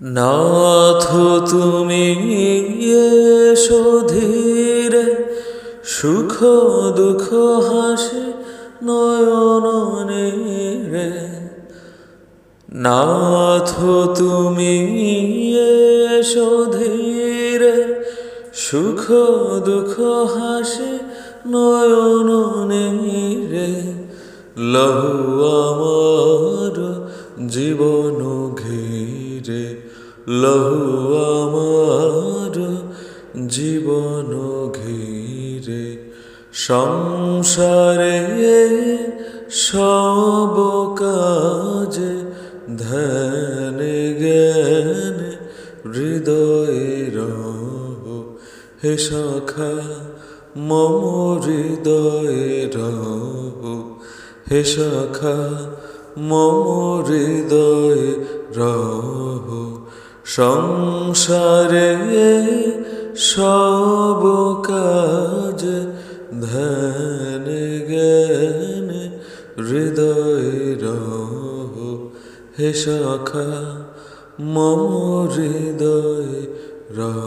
নাথ তুমি এসো ধীরে, সুখ দুঃখ হাসি নয়ন নীরে। নাথ তুমি এসো ধীরে, সুখ দুঃখ হাসি নয়ন নীরে। লহু আমার জীবন ঘিরে, লহু আমার জীবন ঘিরে। সংসারে সব কাজে ধ্যানে জ্ঞানে হৃদয়ে রহ। হে সখা মম হৃদয়ে রহ, হে সখা মম হৃদয়ে রহ। সংসারে সব কাজ ধ্যানে জ্ঞানে হৃদয়ে রহ। হে সখা মম হৃদয়ে রহ।